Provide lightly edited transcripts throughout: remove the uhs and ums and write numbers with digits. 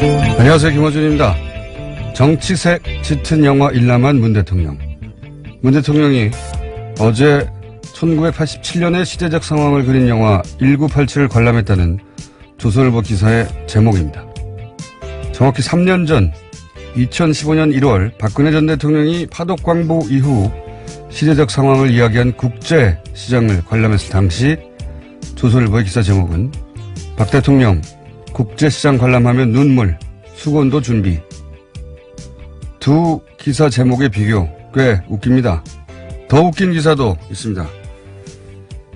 안녕하세요. 김어준입니다. 정치색 짙은 영화 일남한 문 대통령. 문 대통령이 어제 1987년의 시대적 상황을 그린 영화 1987을 관람했다는 조선일보 기사의 제목입니다. 정확히 3년 전 2015년 1월 박근혜 전 대통령이 파독광부 이후 시대적 상황을 이야기한 국제시장을 관람했을 당시 조선일보의 기사 제목은 박 대통령 국제시장 관람하면 눈물, 수건도 준비. 두 기사 제목의 비교 꽤 웃깁니다. 더 웃긴 기사도 있습니다.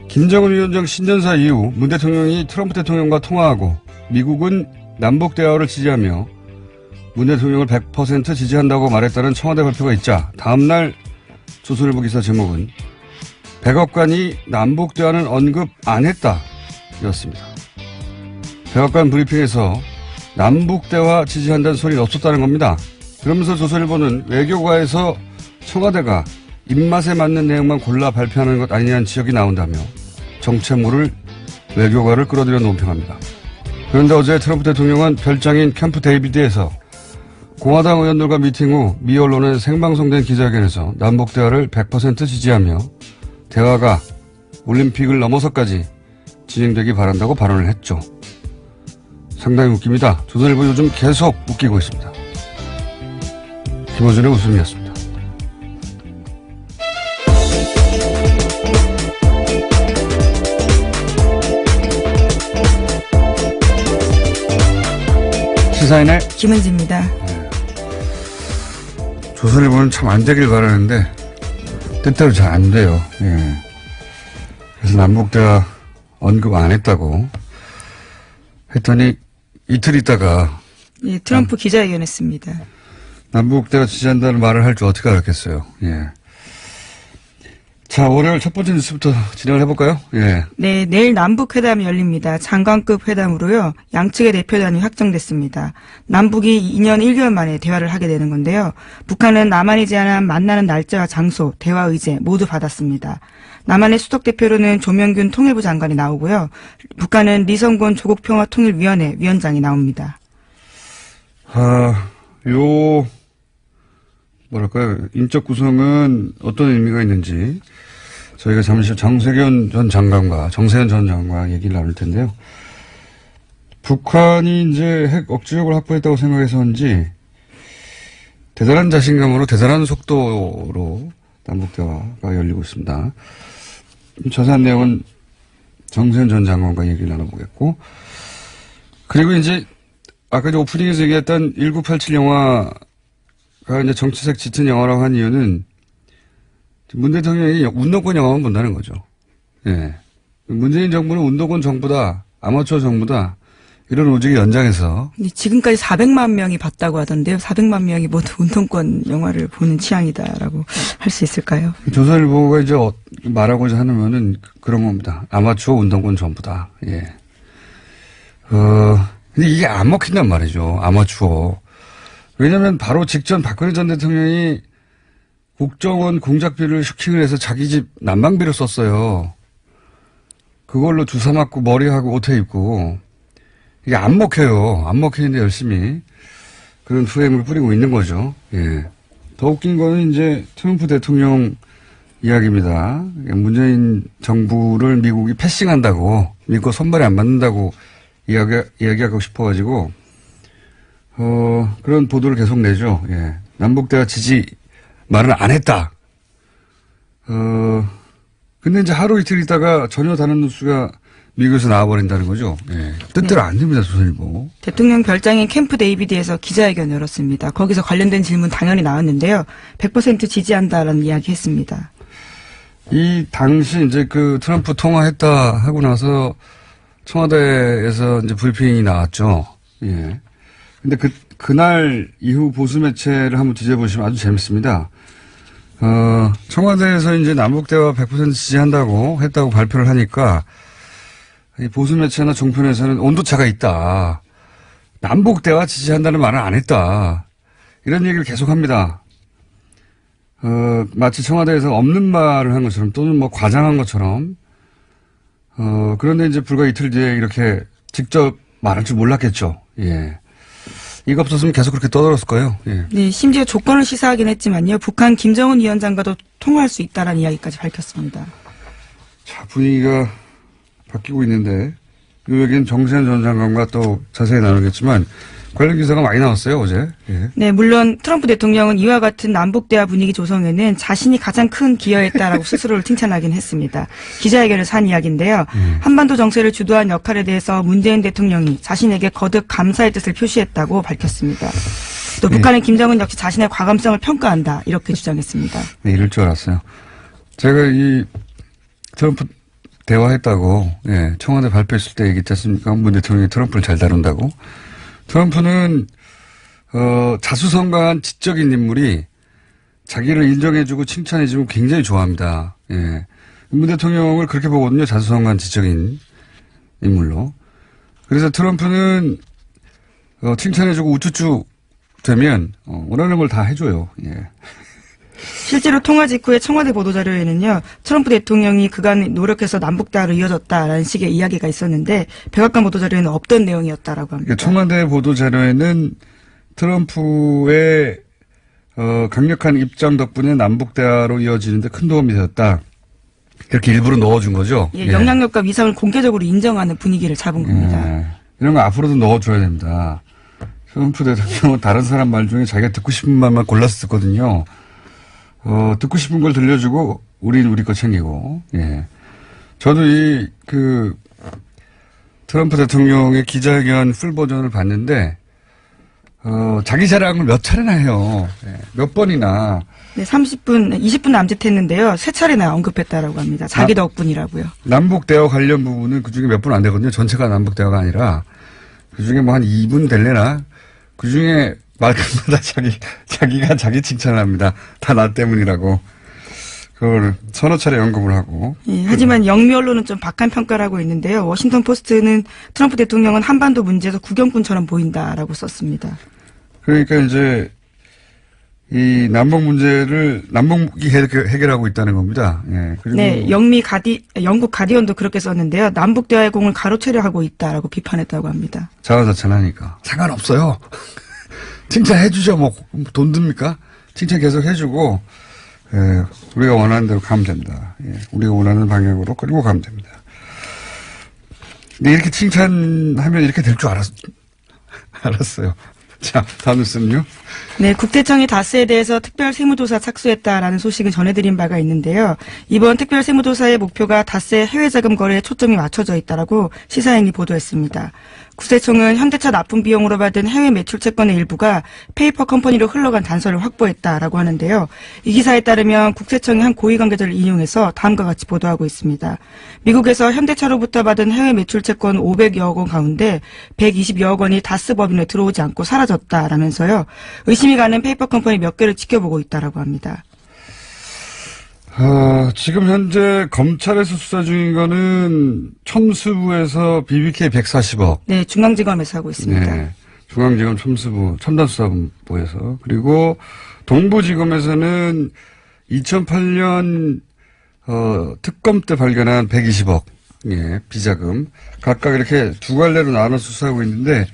김정은 위원장 신년사 이후 문 대통령이 트럼프 대통령과 통화하고 미국은 남북 대화를 지지하며 문 대통령을 100% 지지한다고 말했다는 청와대 발표가 있자 다음날 조선일보 기사 제목은 백악관이 남북 대화는 언급 안 했다 였습니다. 백악관 브리핑에서 남북 대화 지지한다는 소리는 없었다는 겁니다. 그러면서 조선일보는 외교가에서 청와대가 입맛에 맞는 내용만 골라 발표하는 것 아니냐는 지적이 나온다며 정체모를 외교가를 끌어들여 논평합니다. 그런데 어제 트럼프 대통령은 별장인 캠프 데이비드에서 공화당 의원들과 미팅 후 미 언론에 생방송된 기자회견에서 남북 대화를 100% 지지하며 대화가 올림픽을 넘어서까지 진행되기 바란다고 발언을 했죠. 상당히 웃깁니다. 조선일보 요즘 계속 웃기고 있습니다. 김어준의 웃음이었습니다. 시사인의 김은지입니다. 네. 조선일보는 참 안 되길 바라는데 뜻대로 잘 안 돼요. 예. 그래서 남북대화 언급 안 했다고 했더니 이틀 있다가 예, 트럼프 기자회견했습니다. 남북대화 지지한다는 말을 할 줄 어떻게 알았겠어요. 예. 자, 월요일 첫 번째 뉴스부터 진행을 해볼까요? 예. 네, 내일 남북회담이 열립니다. 장관급 회담으로요. 양측의 대표단이 확정됐습니다. 남북이 2년 1개월 만에 대화를 하게 되는 건데요. 북한은 남한이 제안한 만나는 날짜와 장소, 대화 의제 모두 받았습니다. 남한의 수석 대표로는 조명균 통일부 장관이 나오고요. 북한은 리성곤 조국평화통일위원회 위원장이 나옵니다. 뭐랄까요. 인적 구성은 어떤 의미가 있는지 저희가 잠시 정세현 전 장관과 얘기를 나눌 텐데요. 북한이 이제 핵 억지력을 확보했다고 생각해서인지 대단한 자신감으로 대단한 속도로 남북대화가 열리고 있습니다. 자세한 내용은 정세현 전 장관과 얘기를 나눠보겠고, 그리고 이제 아까 이제 오프닝에서 얘기했던 1987 영화가 이제 정치색 짙은 영화라고 한 이유는 문 대통령이 운동권 영화만 본다는 거죠. 예. 문재인 정부는 운동권 정부다, 아마추어 정부다, 이런 로직의 연장에서. 지금까지 400만 명이 봤다고 하던데요. 400만 명이 모두 운동권 영화를 보는 취향이다라고 할 수 있을까요? 조선일보가 이제 말하고자 하는 거는 그런 겁니다. 아마추어 운동권 정부다. 예. 근데 이게 안 먹힌단 말이죠. 아마추어. 왜냐면 바로 직전 박근혜 전 대통령이 국정원 공작비를 슈킹을 해서 자기 집 난방비를 썼어요. 그걸로 주사 맞고 머리하고 옷에 입고. 이게 안 먹혀요. 안 먹히는데 열심히 그런 프레임을 뿌리고 있는 거죠. 예. 더 웃긴 거는 이제 트럼프 대통령 이야기입니다. 문재인 정부를 미국이 패싱한다고, 믿고 손발이 안 맞는다고 이야기하고 싶어가지고, 그런 보도를 계속 내죠. 예. 남북대화 지지 말은 안 했다. 근데 이제 하루 이틀 있다가 전혀 다른 뉴스가 미국에서 나와버린다는 거죠. 예. 뜻대로 안 됩니다, 조선일보. 대통령 별장인 캠프 데이비드에서 기자회견 열었습니다. 거기서 관련된 질문 당연히 나왔는데요. 100% 지지한다라는 이야기 했습니다. 이 당시 이제 그 트럼프 통화했다 하고 나서 청와대에서 이제 브리핑이 나왔죠. 예. 근데 그날 이후 보수 매체를 한번 뒤져보시면 아주 재밌습니다. 청와대에서 이제 남북대화 100% 지지한다고 했다고 발표를 하니까 이 보수 매체나 종편에서는 온도차가 있다. 남북대화 지지한다는 말은 안 했다. 이런 얘기를 계속 합니다. 마치 청와대에서 없는 말을 한 것처럼 또는 뭐 과장한 것처럼. 그런데 이제 불과 이틀 뒤에 이렇게 직접 말할 줄 몰랐겠죠. 예. 이거 없었으면 계속 그렇게 떠들었을 거예요. 예. 네, 심지어 조건을 시사하긴 했지만요. 북한 김정은 위원장과도 통화할 수 있다라는 이야기까지 밝혔습니다. 자, 분위기가 바뀌고 있는데 이 얘기는 정세현 전 장관과 또 자세히 나누겠지만 관련 기사가 많이 나왔어요, 어제. 예. 네, 물론 트럼프 대통령은 이와 같은 남북대화 분위기 조성에는 자신이 가장 큰 기여했다라고 스스로를 칭찬하긴 했습니다. 기자회견에서 한 이야기인데요. 한반도 정세를 주도한 역할에 대해서 문재인 대통령이 자신에게 거듭 감사의 뜻을 표시했다고 밝혔습니다. 또 북한의 김정은 역시 자신의 과감성을 평가한다 이렇게 주장했습니다. 네, 이럴 줄 알았어요. 제가 이 트럼프 대화했다고 예, 청와대 발표했을 때 얘기했지 않습니까? 문 대통령이 트럼프를 잘 다룬다고. 트럼프는 자수성가한 지적인 인물이 자기를 인정해주고 칭찬해주고 굉장히 좋아합니다. 예. 문 대통령을 그렇게 보거든요. 자수성가한 지적인 인물로. 그래서 트럼프는 칭찬해주고 우쭈쭈 되면 원하는 걸 다 해줘요. 예. 실제로 통화 직후에 청와대 보도자료에는요. 트럼프 대통령이 그간 노력해서 남북대화로 이어졌다라는 식의 이야기가 있었는데 백악관 보도자료에는 없던 내용이었다라고 합니다. 청와대 보도자료에는 트럼프의 강력한 입장 덕분에 남북대화로 이어지는데 큰 도움이 되었다. 이렇게 일부러 넣어준 거죠. 예, 영향력과 위상을 공개적으로 인정하는 분위기를 잡은 겁니다. 예. 이런 거 앞으로도 넣어줘야 됩니다. 트럼프 대통령은 다른 사람 말 중에 자기가 듣고 싶은 말만 골라서 듣거든요. 듣고 싶은 걸 들려주고, 우리 거 챙기고, 예. 저도 트럼프 대통령의 기자회견 풀 버전을 봤는데, 자기 자랑을 몇 차례나 해요. 예. 몇 번이나. 네, 20분 남짓했는데요. 3차례나 언급했다라고 합니다. 자기 덕분이라고요. 남북대화 관련 부분은 그 중에 몇 분 안 되거든요. 전체가 남북대화가 아니라. 그 중에 뭐 한 2분 될래나? 그 중에 말끝마다 자기가 자기 칭찬을 합니다. 다 나 때문이라고. 그걸 서너 차례 언급을 하고. 예, 하지만 영미 언론은 좀 박한 평가를 하고 있는데요. 워싱턴 포스트는 트럼프 대통령은 한반도 문제에서 구경꾼처럼 보인다라고 썼습니다. 그러니까 이제 이 남북 문제를 남북이 해결하고 있다는 겁니다. 예. 그리고 네, 영국 가디언도 그렇게 썼는데요. 남북 대화의 공을 가로채려 하고 있다라고 비판했다고 합니다. 자화자찬하니까 상관없어요. 칭찬해주죠. 뭐 돈 듭니까? 칭찬 계속 해주고 예, 우리가 원하는 대로 가면 된다. 예, 우리가 원하는 방향으로 끌고 가면 됩니다. 근데 이렇게 칭찬하면 이렇게 될 줄 알았어요. 자, 다음 뉴스는요. 네, 국세청이 다스에 대해서 특별 세무조사 착수했다라는 소식을 전해드린 바가 있는데요. 이번 특별 세무조사의 목표가 다스의 해외 자금 거래에 초점이 맞춰져 있다라고 시사인이 보도했습니다. 국세청은 현대차 납품 비용으로 받은 해외 매출 채권의 일부가 페이퍼 컴퍼니로 흘러간 단서를 확보했다라고 하는데요. 이 기사에 따르면 국세청이 한 고위 관계자를 인용해서 다음과 같이 보도하고 있습니다. 미국에서 현대차로부터 받은 해외 매출 채권 500여억 원 가운데 120여억 원이 다스 법인에 들어오지 않고 사라졌다라면서요. 의심이 가는 페이퍼 컴퍼니 몇 개를 지켜보고 있다라고 합니다. 지금 현재 검찰에서 수사 중인 거는 첨수부에서 BBK 140억. 네, 중앙지검에서 하고 있습니다. 네, 중앙지검 첨수부 첨단수사본부에서 그리고 동부지검에서는 2008년 특검 때 발견한 120억 예, 비자금 각각 이렇게 두 갈래로 나눠 수사하고 있는데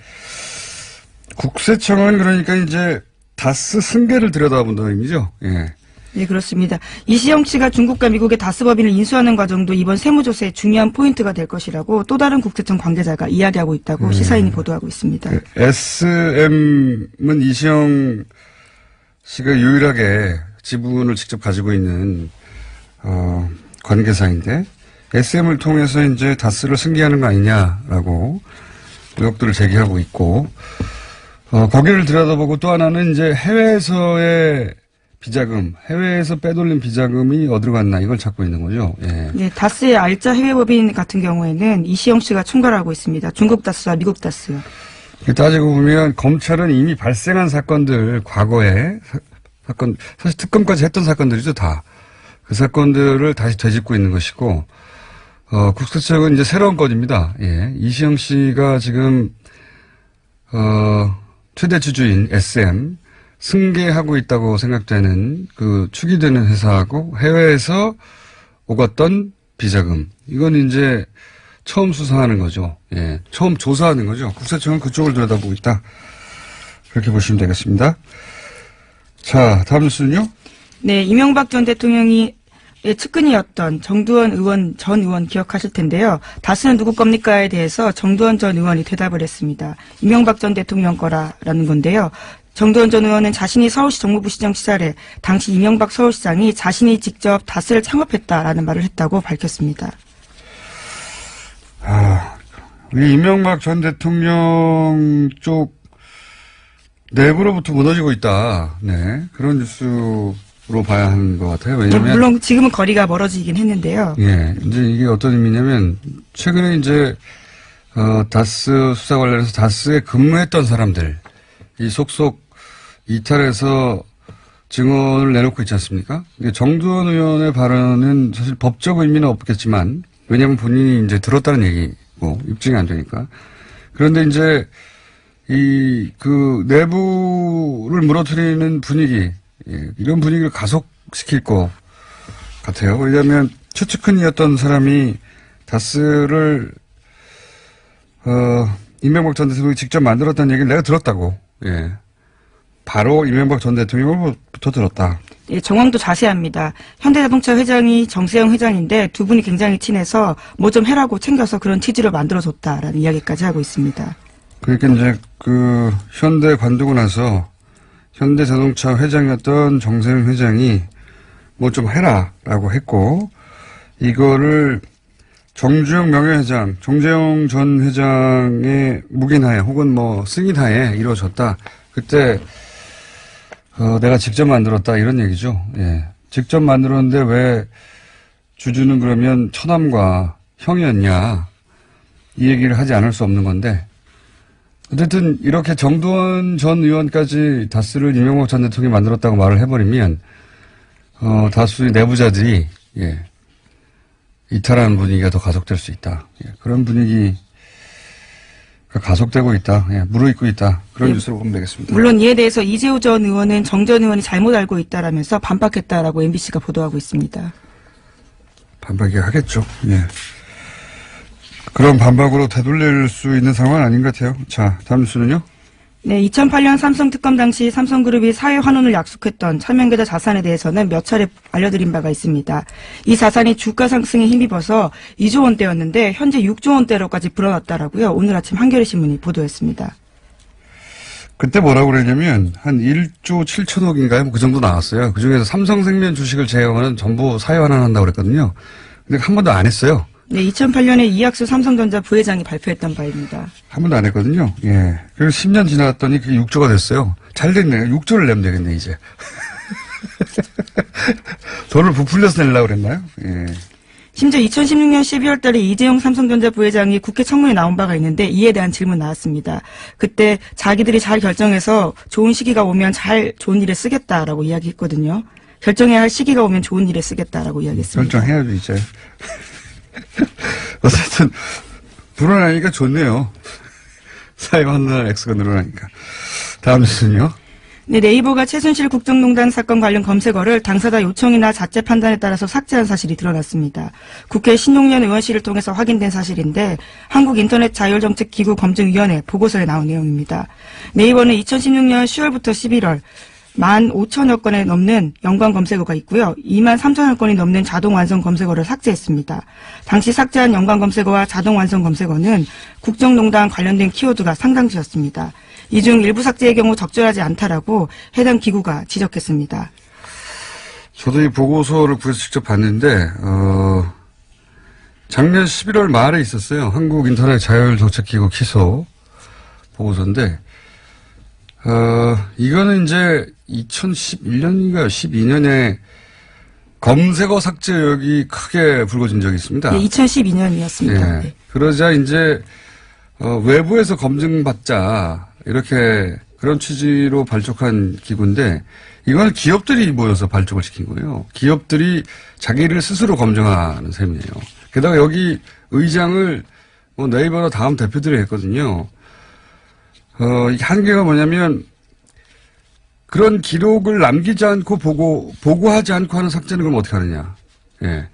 국세청은 그러니까 이제 다스 승계를 들여다본다는 의미죠. 예. 네, 그렇습니다. 이시영 씨가 중국과 미국의 다스 법인을 인수하는 과정도 이번 세무조사의 중요한 포인트가 될 것이라고 또 다른 국세청 관계자가 이야기하고 있다고 시사인이 보도하고 있습니다. SM은 이시영 씨가 유일하게 지분을 직접 가지고 있는 관계사인데 SM을 통해서 이제 다스를 승계하는 거 아니냐라고 의혹들을 제기하고 있고 거기를 들여다보고 또 하나는 이제 해외에서의 비자금, 해외에서 빼돌린 비자금이 어디로 갔나 이걸 찾고 있는 거죠. 예. 네, 다스의 알짜 해외법인 같은 경우에는 이시영 씨가 총괄하고 있습니다. 중국 다스와 미국 다스요. 따지고 보면 검찰은 이미 발생한 사건들, 과거에 사건, 사실 특검까지 했던 사건들이죠, 다. 그 사건들을 다시 되짚고 있는 것이고, 국세청은 이제 새로운 건입니다. 예. 이시영 씨가 지금, 최대 주주인 SM, 승계하고 있다고 생각되는 그 추기되는 회사하고 해외에서 오갔던 비자금. 이건 이제 처음 수사하는 거죠. 예. 처음 조사하는 거죠. 국세청은 그쪽을 들여다보고 있다. 그렇게 보시면 되겠습니다. 자, 다음 뉴스는요? 네, 이명박 전 대통령이 측근이었던 정두원 전 의원 기억하실 텐데요. 다스는 누구 겁니까에 대해서 정두원 전 의원이 대답을 했습니다. 이명박 전 대통령 거라는 건데요. 정두원 전 의원은 자신이 서울시 정무부시장 시절에 당시 이명박 서울시장이 자신이 직접 다스를 창업했다라는 말을 했다고 밝혔습니다. 이 이명박 전 대통령 쪽 내부로부터 무너지고 있다. 네, 그런 뉴스로 봐야 하는 것 같아요. 왜냐면 물론 지금은 거리가 멀어지긴 했는데요. 예, 이제 이게 어떤 의미냐면 최근에 이제 다스 수사 관련해서 다스에 근무했던 사람들 이 속속 이탈해서 증언을 내놓고 있지 않습니까? 정두원 의원의 발언은 사실 법적 의미는 없겠지만 왜냐하면 본인이 이제 들었다는 얘기고 입증이 안 되니까. 그런데 이제 그 내부를 무너뜨리는 분위기, 예, 이런 분위기를 가속시킬 것 같아요. 왜냐하면 최측근이었던 사람이 다스를 이명박 전 대통령이 직접 만들었다는 얘기를 내가 들었다고. 예. 바로 이명박 전 대통령으로부터 들었다. 예, 정황도 자세합니다. 현대자동차 회장이 정세영 회장인데 두 분이 굉장히 친해서 뭐 좀 해라고 챙겨서 그런 취지로 만들어줬다라는 이야기까지 하고 있습니다. 그러니까 이제 그 현대 관두고 나서 현대자동차 회장이었던 정세영 회장이 뭐 좀 해라라고 했고 이거를 정주영 명예회장, 정재영 전 회장의 묵인하에 혹은 뭐 승인하에 이루어졌다. 그때 내가 직접 만들었다 이런 얘기죠. 예. 직접 만들었는데 왜 주주는 그러면 처남과 형이었냐 이 얘기를 하지 않을 수 없는 건데 어쨌든 이렇게 정두원 전 의원까지 다스를 이명박 전 대통령이 만들었다고 말을 해버리면 다수의 내부자들이 예, 이탈하는 분위기가 더 가속될 수 있다. 예, 그런 분위기가 가속되고 있다. 예, 무르익고 있다. 그런 뉴스로 보면 되겠습니다. 물론 이에 대해서 이재호 전 의원은 정 전 의원이 잘못 알고 있다라면서 반박했다라고 MBC가 보도하고 있습니다. 반박이 하겠죠. 예. 그런 반박으로 되돌릴 수 있는 상황은 아닌 것 같아요. 자, 다음 뉴스는요? 네, 2008년 삼성 특검 당시 삼성그룹이 사회 환원을 약속했던 차명계좌 자산에 대해서는 몇 차례 알려드린 바가 있습니다. 이 자산이 주가 상승에 힘입어서 2조 원대였는데 현재 6조 원대로까지 불어났다라고요. 오늘 아침 한겨레 신문이 보도했습니다. 그때 뭐라고 그랬냐면 한 1조 7천억인가요? 뭐 그 정도 나왔어요. 그중에서 삼성생명 주식을 제외하고는 전부 사회 환원한다고 그랬거든요. 근데 한 번도 안 했어요. 네, 2008년에 이학수 삼성전자 부회장이 발표했던 바입니다. 한 번도 안 했거든요. 예. 그래서 10년 지났더니 그게 6조가 됐어요. 잘 됐네요. 6조를 내면 되겠네, 이제. 돈을 부풀려서 내려고 그랬나요? 예. 심지어 2016년 12월 달에 이재용 삼성전자 부회장이 국회 청문회에 나온 바가 있는데 이에 대한 질문 나왔습니다. 그때 자기들이 잘 결정해서 좋은 시기가 오면 좋은 일에 쓰겠다라고 이야기했거든요. 결정해야 할 시기가 오면 좋은 일에 쓰겠다라고 이야기했습니다. 결정해야죠, 이제. 어쨌든 불어나니까 좋네요. 사회 환원 액수가 늘어나니까. 다음 뉴스는요? 네, 네이버가 최순실 국정농단 사건 관련 검색어를 당사자 요청이나 자체 판단에 따라서 삭제한 사실이 드러났습니다. 국회 신용년 의원실을 통해서 확인된 사실인데 한국인터넷자율정책기구 검증위원회 보고서에 나온 내용입니다. 네이버는 2016년 10월부터 11월 15,000여 건에 넘는 연관 검색어가 있고요. 23,000여 건이 넘는 자동 완성 검색어를 삭제했습니다. 당시 삭제한 연관 검색어와 자동 완성 검색어는 국정농단 관련된 키워드가 상당수였습니다. 이 중 일부 삭제의 경우 적절하지 않다라고 해당 기구가 지적했습니다. 저도 이 보고서를 구해서 직접 봤는데 작년 11월 말에 있었어요. 한국인터넷자율정책기구 키소 보고서인데 이거는 이제 2011년인가 12년에 검색어 삭제 의혹이 크게 불거진 적이 있습니다. 네, 2012년이었습니다. 예. 네. 그러자 이제 외부에서 검증받자 이렇게 그런 취지로 발족한 기구인데 이건 기업들이 모여서 발족을 시킨 거예요. 기업들이 자기를 스스로 검증하는 셈이에요. 게다가 여기 의장을 네이버나 다음 대표들이 했거든요. 이게 한계가 뭐냐면 그런 기록을 남기지 않고 보고하지 않고 하는 삭제는 그럼 어떻게 하느냐. 예.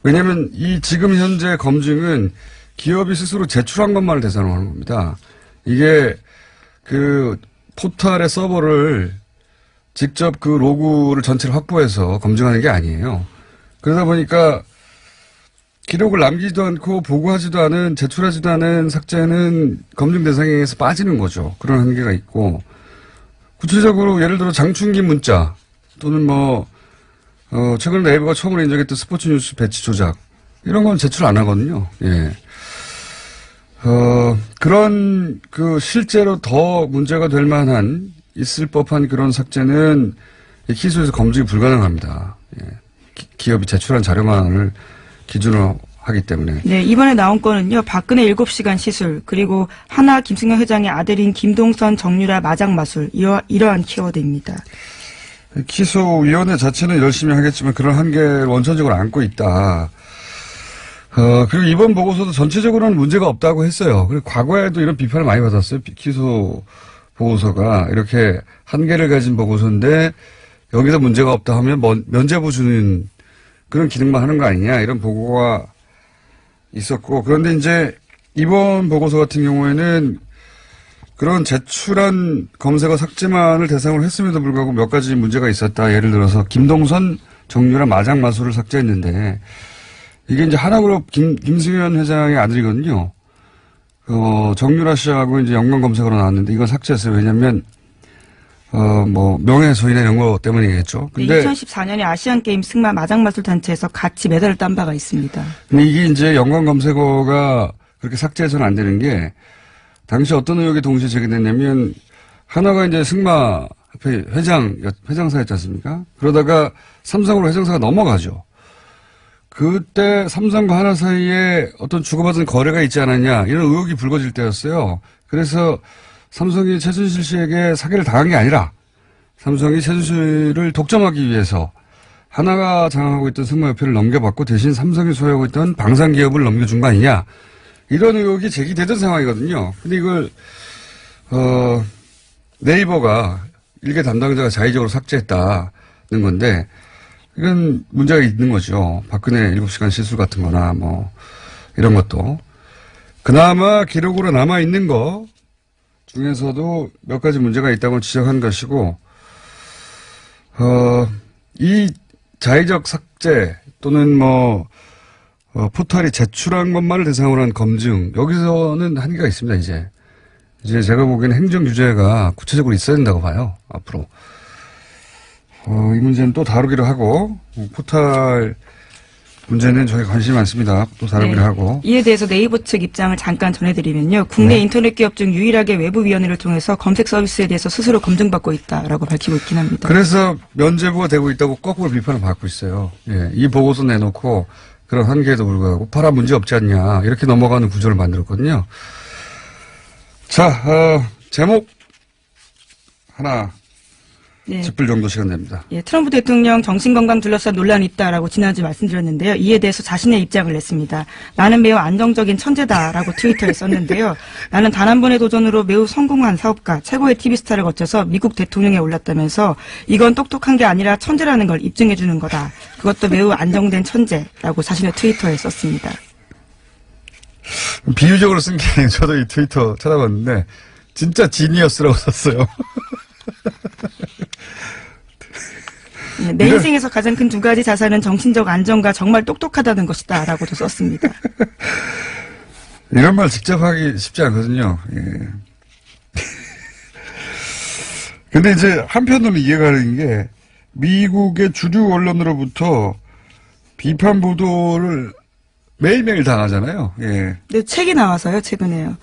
왜냐면 이 지금 현재 검증은 기업이 스스로 제출한 것만을 대상으로 하는 겁니다. 이게 포털의 서버를 직접 그 로그를 전체를 확보해서 검증하는 게 아니에요. 그러다 보니까 기록을 남기지도 않고 보고하지도 않은, 제출하지도 않은 삭제는 검증 대상에서 빠지는 거죠. 그런 한계가 있고, 구체적으로 예를 들어 장충기 문자 또는 최근에 네이버가 처음으로 인정했던 스포츠 뉴스 배치 조작 이런 건 제출 안 하거든요. 예. 그런 실제로 더 문제가 될 만한 있을 법한 그런 삭제는 기소에서 검증이 불가능합니다. 예. 기업이 제출한 자료만을 기준으로 하기 때문에. 네, 이번에 나온 거는요, 박근혜 7시간 시술, 그리고 하나 김승현 회장의 아들인 김동선 정유라 마장 마술, 이러한 키워드입니다. 기소위원회 자체는 열심히 하겠지만 그런 한계를 원천적으로 안고 있다. 그리고 이번 보고서도 전체적으로는 문제가 없다고 했어요. 그리고 과거에도 이런 비판을 많이 받았어요. 기소 보고서가 이렇게 한계를 가진 보고서인데 여기서 문제가 없다 하면 면죄부 주는 그런 기능만 하는 거 아니냐 이런 보고가 있었고, 그런데 이제 이번 보고서 같은 경우에는 그런 제출한 검색어 삭제만을 대상으로 했음에도 불구하고 몇 가지 문제가 있었다. 예를 들어서 김동선 정유라 마장 마술을 삭제했는데 이게 이제 하나그룹 김승현 회장의 아들이거든요. 정유라 씨하고 이제 연관 검색어로 나왔는데 이건 삭제했어요. 왜냐면 명예훼손이나 이런 거 때문이겠죠. 근데 2014년에 아시안게임 승마 마장마술 단체에서 같이 메달을 딴 바가 있습니다. 근데 이게 이제 연관 검색어가 그렇게 삭제해서는 안 되는 게, 당시 어떤 의혹이 동시에 제기됐냐면, 하나가 이제 승마 회장사였지 않습니까? 그러다가 삼성으로 회장사가 넘어가죠. 그때 삼성과 하나 사이에 어떤 주고받은 거래가 있지 않았냐, 이런 의혹이 불거질 때였어요. 그래서 삼성이 최순실 씨에게 사기를 당한 게 아니라 삼성이 최순실을 독점하기 위해서 하나가 장악하고 있던 승마협회를 넘겨받고 대신 삼성이 소유하고 있던 방산기업을 넘겨준 거 아니냐, 이런 의혹이 제기되던 상황이거든요. 근데 이걸 네이버가 일개 담당자가 자의적으로 삭제했다는 건데 이건 문제가 있는 거죠. 박근혜 7시간 시술 같은 거나 이런 것도. 그나마 기록으로 남아있는 거 중에서도 몇 가지 문제가 있다고 지적한 것이고, 이 자의적 삭제 또는 포털이 제출한 것만을 대상으로 한 검증, 여기서는 한계가 있습니다, 이제 제가 보기에는 행정 규제가 구체적으로 있어야 된다고 봐요, 앞으로. 이 문제는 또 다루기로 하고, 포털 문제는 저희 관심이 많습니다. 또 다루기로 하고. 이에 대해서 네이버 측 입장을 잠깐 전해드리면요. 국내 인터넷 기업 중 유일하게 외부위원회를 통해서 검색 서비스에 대해서 스스로 검증받고 있다라고 밝히고 있긴 합니다. 그래서 면죄부가 되고 있다고 거꾸로 비판을 받고 있어요. 예, 이 보고서 내놓고 그런 한계에도 불구하고 파라 문제 없지 않냐 이렇게 넘어가는 구조를 만들었거든요. 자, 제목 하나 짚을 정도 시간 됩니다. 예, 트럼프 대통령 정신건강 둘러싼 논란이 있다라고 지난주에 말씀드렸는데요. 이에 대해서 자신의 입장을 냈습니다. 나는 매우 안정적인 천재다라고 트위터에 썼는데요. 나는 단 한 번의 도전으로 매우 성공한 사업가, 최고의 TV 스타를 거쳐서 미국 대통령에 올랐다면서 이건 똑똑한 게 아니라 천재라는 걸 입증해 주는 거다. 그것도 매우 안정된 천재라고 자신의 트위터에 썼습니다. 비유적으로 쓴 게 아니고 저도 이 트위터 찾아봤는데 진짜 지니어스라고 썼어요. 내 인생에서 가장 큰 두 가지 자산은 정신적 안정과 정말 똑똑하다는 것이다 라고도 썼습니다. 이런 말 직접 하기 쉽지 않거든요. 예. 근데 이제 한편으로 이해가 가는 게 미국의 주류 언론으로부터 비판 보도를 매일매일 당하잖아요. 예. 네, 책이 나와서요, 최근에요.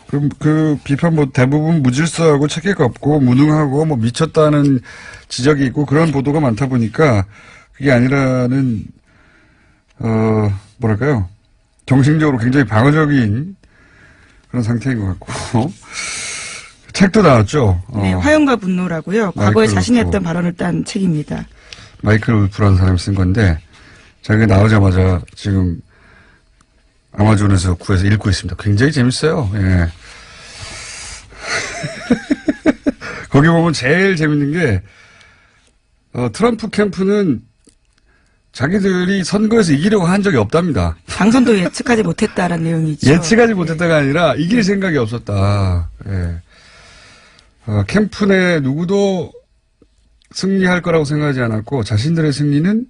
그럼 그 비판 보도 대부분 무질서하고 체계가 없고 무능하고 미쳤다는 지적이 있고 그런 보도가 많다 보니까 그게 아니라는 뭐랄까요, 정신적으로 굉장히 방어적인 그런 상태인 것 같고 책도 나왔죠. 네, 화염과 분노라고요. 과거에 자신이 했던 발언을 딴 책입니다. 마이클 울프라는 사람이 쓴 건데 자기가 나오자마자 지금 아마존에서 구해서 읽고 있습니다. 굉장히 재밌어요. 예. 거기 보면 제일 재밌는 게 트럼프 캠프는 자기들이 선거에서 이기려고 한 적이 없답니다. 당선도 예측하지 못했다라는 내용이죠. 예측하지 못했다가 아니라 이길 생각이 없었다. 예. 캠프 내 누구도 승리할 거라고 생각하지 않았고 자신들의 승리는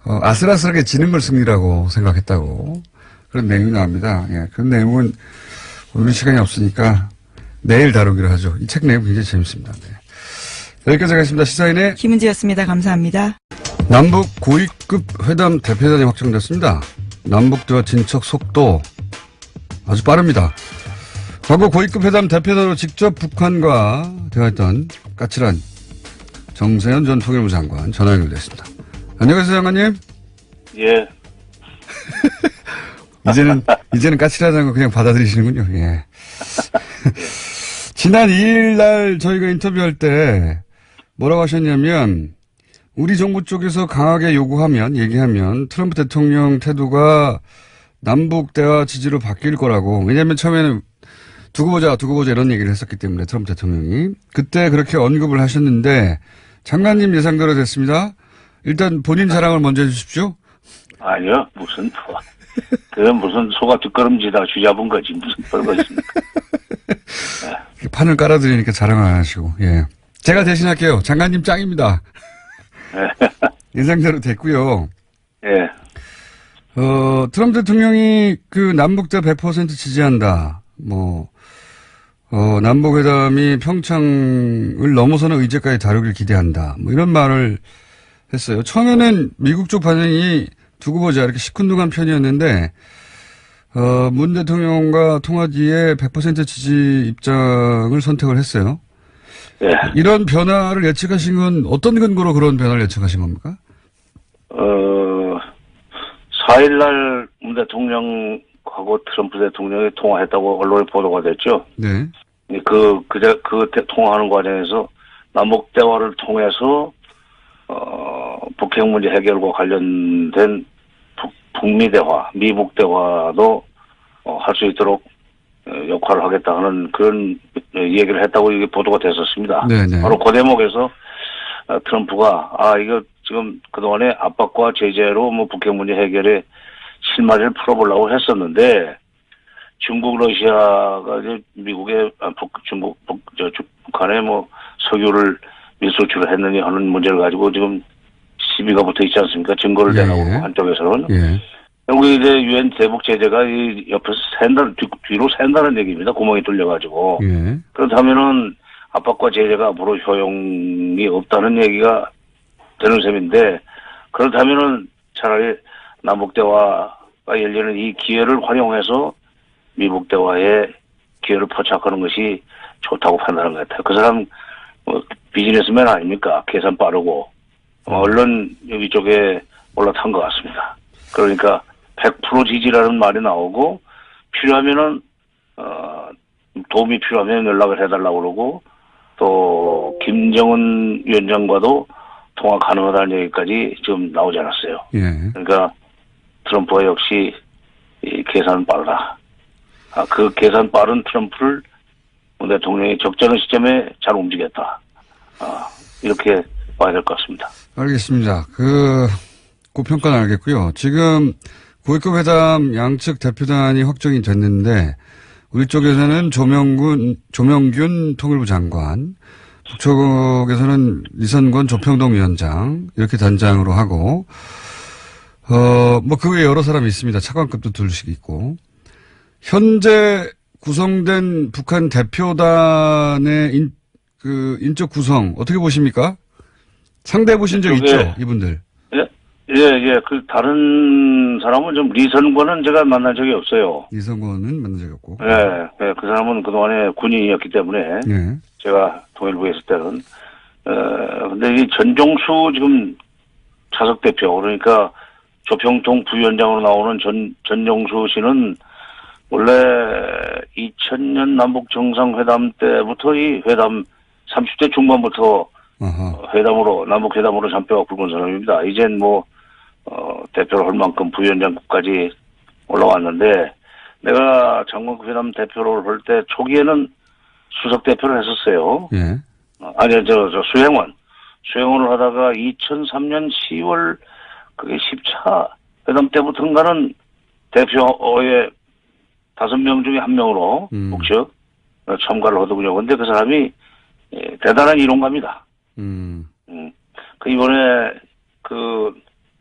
아슬아슬하게 지는 걸 승리라고 생각했다고 그런 내용이 나옵니다. 예, 그런 내용은 오늘 시간이 없으니까 내일 다루기로 하죠. 이 책 내용 굉장히 재밌습니다. 네. 여기까지 하겠습니다. 시사인의 김은지였습니다. 감사합니다. 남북 고위급 회담 대표단이 확정됐습니다. 남북 대화 진척 속도 아주 빠릅니다. 과거 고위급 회담 대표단으로 직접 북한과 대화했던 까칠한 정세현 전 통일부 장관 전화 연결됐습니다. 안녕하세요, 장관님. 예. 이제는 까칠하다는 거 그냥 받아들이시는군요. 예. 지난 2일 날 저희가 인터뷰할 때 뭐라고 하셨냐면 우리 정부 쪽에서 강하게 얘기하면 트럼프 대통령 태도가 남북 대화 지지로 바뀔 거라고. 왜냐하면 처음에는 두고 보자 이런 얘기를 했었기 때문에 트럼프 대통령이. 그때 그렇게 언급을 하셨는데 장관님 예상대로 됐습니다. 일단 본인 자랑을 먼저 해주십시오. 아니요, 무슨 소가 뒷걸음지다가 쥐잡은 거지. 무슨 별거 있습니까? 네. 판을 깔아드리니까 자랑을 안 하시고, 예. 제가 대신할게요. 장관님 짱입니다. 네. 예상대로 됐고요. 예. 트럼프 대통령이 그 남북대 100% 지지한다. 남북회담이 평창을 넘어서는 의제까지 다루길 기대한다. 이런 말을 했어요. 처음에는 미국 쪽 반응이 두고 보자 이렇게 시큰둥한 편이었는데 문 대통령과 통화 뒤에 100% 지지 입장을 선택을 했어요. 예. 이런 변화를 예측하신 건 어떤 근거로 그런 변화를 예측하신 겁니까? 4일날 문 대통령하고 트럼프 대통령이 통화했다고 언론에 보도가 됐죠. 네. 그때 통화하는 과정에서 남북 대화를 통해서 북핵 문제 해결과 관련된 북미 대화, 미북 대화도 할 수 있도록 역할을 하겠다 하는 그런 얘기를 했다고 이게 보도가 됐었습니다. 네네. 바로 그 대목에서 트럼프가 이거 지금 그동안에 압박과 제재로 북핵 문제 해결에 실마리를 풀어보려고 했었는데 중국, 러시아가 이제 미국에 북한에 석유를 밀수출을 했느니 하는 문제를 가지고 지금 시비가 붙어 있지 않습니까? 증거를 내놓고 한쪽에서는. 예. 결국 이제 유엔 대북 제재가 이 옆에서 뒤로 샌다는 얘기입니다. 구멍이 뚫려가지고. 예. 그렇다면은 압박과 제재가 앞으로 효용이 없다는 얘기가 되는 셈인데 그렇다면은 차라리 남북 대화가 열리는 이 기회를 활용해서 미북 대화에 기회를 포착하는 것이 좋다고 판단한 것 같아요. 그 사람 비즈니스맨 아닙니까? 계산 빠르고 언론 여기 쪽에 올라탄 것 같습니다. 그러니까 100% 지지라는 말이 나오고 필요하면은 도움이 필요하면 연락을 해달라고 그러고 또 김정은 위원장과도 통화 가능하다는 얘기까지 지금 나오지 않았어요. 예. 그러니까 트럼프가 역시 이 계산 빠르다. 그 계산 빠른 트럼프를 문 대통령이 적절한 시점에 잘 움직였다. 이렇게 봐야 될 것 같습니다. 알겠습니다. 그 평가는 알겠고요. 지금 고위급 회담 양측 대표단이 확정이 됐는데 우리 쪽에서는 조명균 통일부 장관, 북쪽에서는 리선권 조평동 위원장 이렇게 단장으로 하고 그 외에 여러 사람이 있습니다. 차관급도 둘씩 있고 현재 구성된 북한 대표단의 인적 구성 어떻게 보십니까? 상대해 보신 적 있죠, 이분들? 예. 그 다른 사람은 좀 리선권은 제가 만난 적이 없어요. 리선권은 만난 적이 없고. 예. 그 사람은 그동안에 군인이었기 때문에 예. 제가 통일부에 있을 때는 근데 이 전종수 지금 차석 대표 그러니까 조평동 부위원장으로 나오는 전종수 씨는 원래 2000년 남북 정상회담 때부터 이 회담 30대 중반부터 남북 회담으로 잔뼈가 굵은 사람입니다. 이젠 대표를 할 만큼 부위원장급까지 올라왔는데 내가 장관급 회담 대표를 할 때 초기에는 수석 대표를 했었어요. 예. 수행원을 하다가 2003년 10월 그게 10차 회담 때부터인가는 대표의 5명 중에 1명으로 북측 참가를 하더군요. 근데 그 사람이 대단한 이론가입니다. 음. 그 이번에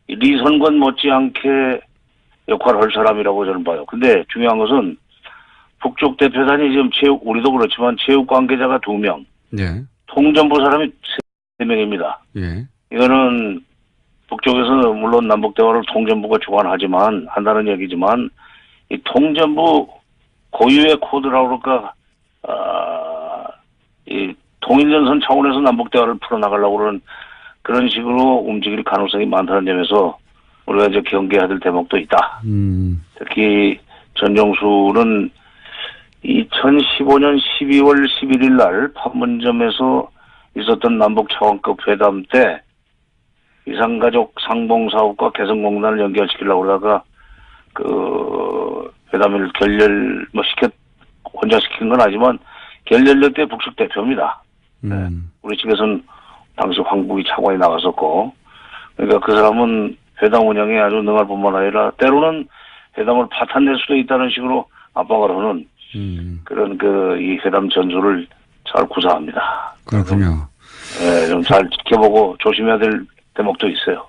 리선권 못지않게 역할을 할 사람이라고 저는 봐요. 근데 중요한 것은 북쪽 대표단이 지금 우리도 그렇지만 체육 관계자가 2명, 예. 통전부 사람이 3명입니다. 예. 이거는 북쪽에서는 물론 남북 대화를 통전부가 주관하지만 한다는 얘기지만 이 통전부 고유의 코드라고 그럴까 이 통일전선 차원에서 남북 대화를 풀어나가려고 그러는 그런 식으로 움직일 가능성이 많다는 점에서 우리가 이제 경계해야 될 대목도 있다. 특히 전정수는 2015년 12월 11일 날 판문점에서 있었던 남북 차관급 회담 때 이산가족 상봉사업과 개성공단을 연결시키려고 그러다가 그 회담을 혼자 시킨 건 아니지만 결렬될 때 북측 대표입니다. 네. 우리 측에서는 당시 황국이 차관이 나갔었고, 그러니까 그 사람은 회담 운영에 아주 능할 뿐만 아니라 때로는 회담을 파탄낼 수도 있다는 식으로 압박을 하는 그런 이 회담 전술을 잘 구사합니다. 그렇군요. 네, 좀 잘 지켜보고 조심해야 될 대목도 있어요.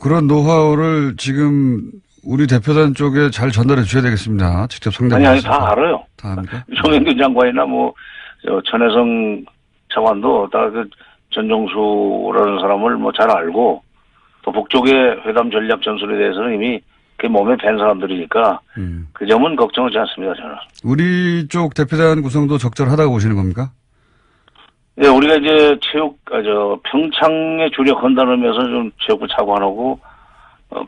그런 노하우를 지금 우리 대표단 쪽에 잘 전달해 주셔야 되겠습니다. 직접 상담을. 아니, 다 알아요. 다 합니까? 송영균 장관이나 전혜성 차관도 다 전정수라는 사람을 잘 알고 또 북쪽의 회담 전략 전술에 대해서는 이미 그 몸에 밴 사람들이니까 그 점은 걱정하지 않습니다, 저는. 우리 쪽 대표단 구성도 적절하다고 보시는 겁니까? 네, 우리가 이제 평창에 주력한다면서 좀 체육부 차관하고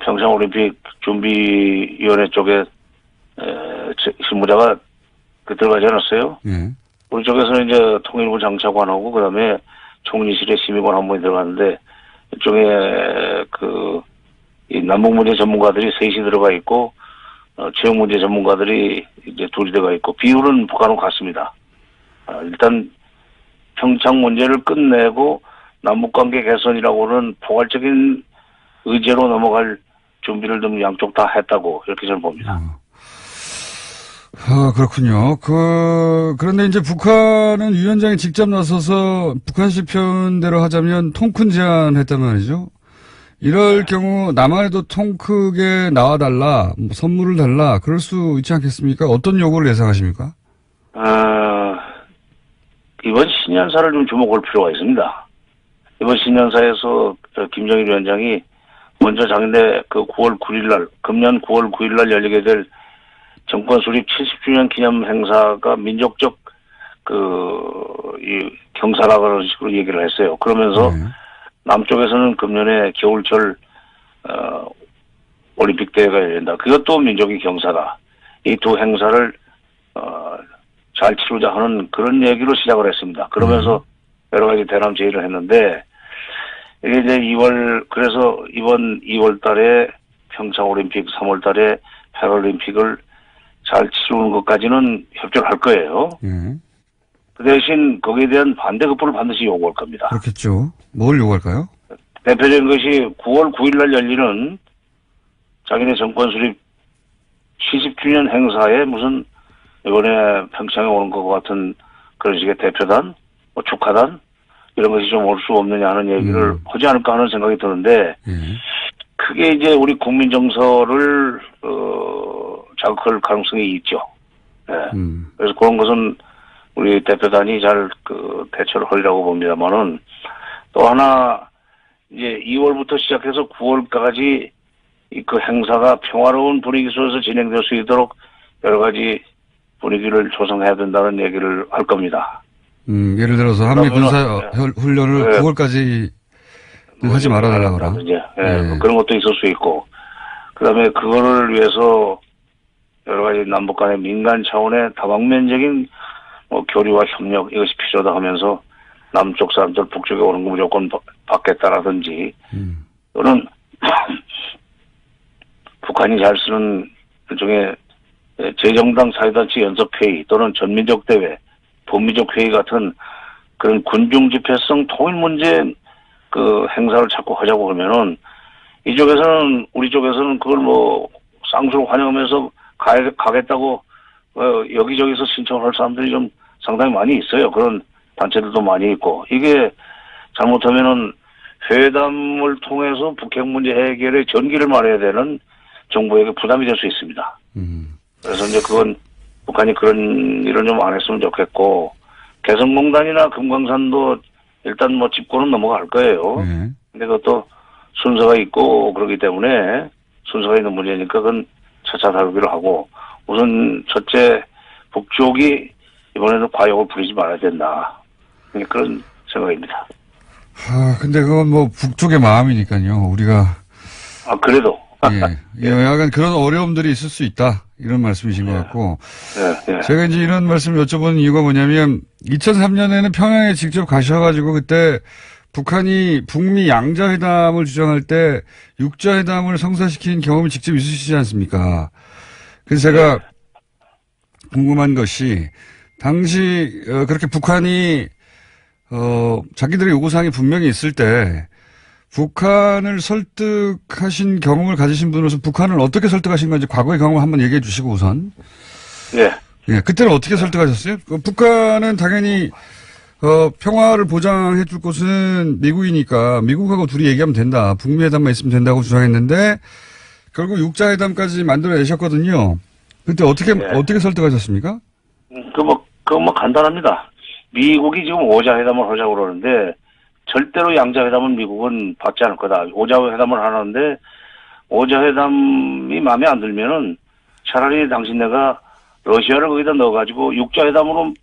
평창 올림픽 준비위원회 쪽에 실무자가 들어가지 않았어요? 예. 우리 쪽에서는 이제 통일부 장차관하고 그다음에 총리실에 심의관 한 분이 들어갔는데 이쪽에 이 남북 문제 전문가들이 셋이 들어가 있고 체육 문제 전문가들이 이제 2이 들어가 있고 비율은 북한하고 같습니다. 일단 평창 문제를 끝내고 남북관계 개선이라고는 포괄적인 의제로 넘어갈 준비를 좀 양쪽 다 했다고 이렇게 저는 봅니다. 그렇군요. 그런데 이제 북한은 위원장이 직접 나서서 북한식 표현대로 하자면 통큰 제안했단 말이죠. 이럴 경우 남한에도 통 크게 나와달라, 선물을 달라, 그럴 수 있지 않겠습니까? 어떤 요구를 예상하십니까? 이번 신년사를 좀 주목할 필요가 있습니다. 이번 신년사에서 김정일 위원장이 먼저 작년에 9월 9일 날, 금년 9월 9일 날 열리게 될 정권 수립 70주년 기념 행사가 민족적 이 경사라는 식으로 얘기를 했어요. 그러면서 남쪽에서는 금년에 겨울철 올림픽 대회가 열린다. 그것도 민족의 경사다. 이 2 행사를 잘 치르자 하는 그런 얘기로 시작을 했습니다. 그러면서 여러 가지 대남 제의를 했는데 이게 이제 그래서 이번 2월 달에 평창 올림픽, 3월 달에 패럴림픽을 잘 치르는 것까지는 협조를 할 거예요. 그 대신 거기에 대한 반대 급부를 반드시 요구할 겁니다. 그렇겠죠. 뭘 요구할까요? 대표적인 것이 9월 9일 날 열리는 자기네 정권 수립 70주년 행사에 무슨 이번에 평창에 오는 것 같은 그런 식의 대표단, 축하단 이런 것이 좀 올 수 없느냐 하는 얘기를 하지 않을까 하는 생각이 드는데 크게 이제 우리 국민 정서를 자극할 가능성이 있죠. 네. 그래서 그런 것은 우리 대표단이 잘 대처를 하리라고 봅니다만은 또 하나 이제 2월부터 시작해서 9월까지 그 행사가 평화로운 분위기 속에서 진행될 수 있도록 여러 가지 분위기를 조성해야 된다는 얘기를 할 겁니다. 예를 들어서 한미 군사 훈련을 9월까지 하지 말아달라거나. 그런 것도 있을 수 있고, 그 다음에 그거를 위해서 여러 가지 남북 간의 민간 차원의 다방면적인 교류와 협력 이것이 필요하다 하면서 남쪽 사람들 북쪽에 오는 거 무조건 받겠다라든지 또는 북한이 잘 쓰는 일종의 재정당 사회단체 연석회의 또는 전민족 대회, 범민족 회의 같은 그런 군중 집회성 통일 문제 행사를 자꾸 하자고 하면은 이쪽에서는 우리 쪽에서는 그걸 쌍수로 환영하면서 가겠다고 여기저기서 신청을 할 사람들이 좀 상당히 많이 있어요. 그런 단체들도 많이 있고 이게 잘못하면은 회담을 통해서 북핵 문제 해결에 전기를 말해야 되는 정부에게 부담이 될 수 있습니다. 그래서 이제 그건 북한이 그런 일을 좀 안 했으면 좋겠고 개성공단이나 금강산도 일단 뭐 짚고는 넘어갈 거예요. 근데 그것도 순서가 있고 그렇기 때문에 순서가 있는 문제니까 그건 차차 다루기로 하고 우선 첫째 북쪽이 이번에는 과욕을 부리지 말아야 된다. 그런 생각입니다. 근데 그건 뭐 북쪽의 마음이니까요. 우리가. 그래도. 예. 약간 그런 어려움들이 있을 수 있다. 이런 말씀이신 것 같고. 제가 이제 이런 말씀을 여쭤보는 이유가 뭐냐면 2003년에는 평양에 직접 가셔가지고 그때 북한이 북미 양자회담을 주장할 때 육자회담을 성사시킨 경험이 직접 있으시지 않습니까? 그래서 제가 궁금한 것이 당시 그렇게 북한이 자기들의 요구사항이 분명히 있을 때 북한을 설득하신 경험을 가지신 분으로서 북한을 어떻게 설득하신 건지 과거의 경험을 한번 얘기해 주시고 우선. 예, 그때는 어떻게 설득하셨어요? 북한은 당연히 평화를 보장해 줄 곳은 미국이니까 미국하고 둘이 얘기하면 된다. 북미 회담만 있으면 된다고 주장했는데 결국 육자회담까지 만들어내셨거든요. 그때 어떻게 설득하셨습니까? 그거 간단합니다. 미국이 지금 오자회담을 하자고 그러는데 절대로 양자회담은 미국은 받지 않을 거다. 오자회담을 하는데 오자회담이 마음에 안 들면은 차라리 당신네가 러시아를 거기다 넣어가지고 육자회담으로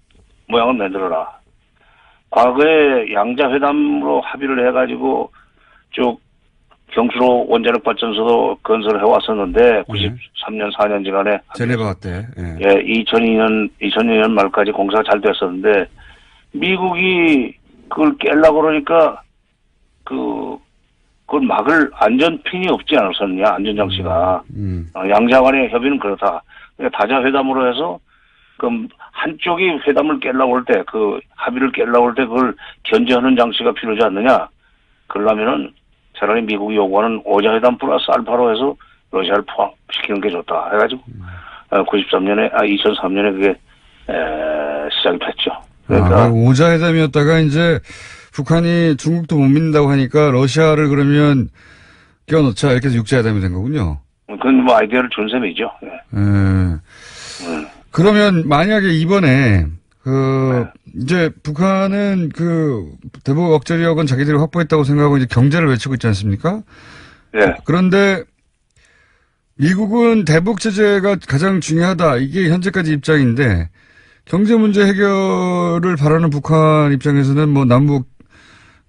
모양을 만들어라. 과거에 양자회담으로 합의를 해가지고 쭉 경주로 원자력 발전소도 건설을 해왔었는데 93년 4년지간에 제네바 때 2002년 말까지 공사가 잘 됐었는데 미국이 그걸 깨려고 그러니까 그걸 막을 안전핀이 없지 않았었냐 안전장치가 양자 간의 협의는 그렇다. 그러니까 다자회담으로 해서 그럼 한쪽이 회담을 깨려고 할 때 그 합의를 깨려고 할 때 그걸 견제하는 장치가 필요하지 않느냐. 그러려면은 차라리 미국이 요구하는 오자회담 플러스 알파로 해서 러시아를 포함시키는 게 좋다 해가지고 2003년에 그게 시작이 됐죠. 그러니까 오자회담이었다가 이제 북한이 중국도 못 믿는다고 하니까 러시아를 그러면 껴넣자 이렇게 해서 육자회담이 된 거군요. 그건 뭐 아이디어를 준 셈이죠. 그러면 만약에 이번에 이제 북한은 대북 억제력은 자기들이 확보했다고 생각하고 이제 경제를 외치고 있지 않습니까? 그런데 미국은 대북 제재가 가장 중요하다. 이게 현재까지 입장인데 경제 문제 해결을 바라는 북한 입장에서는 뭐 남북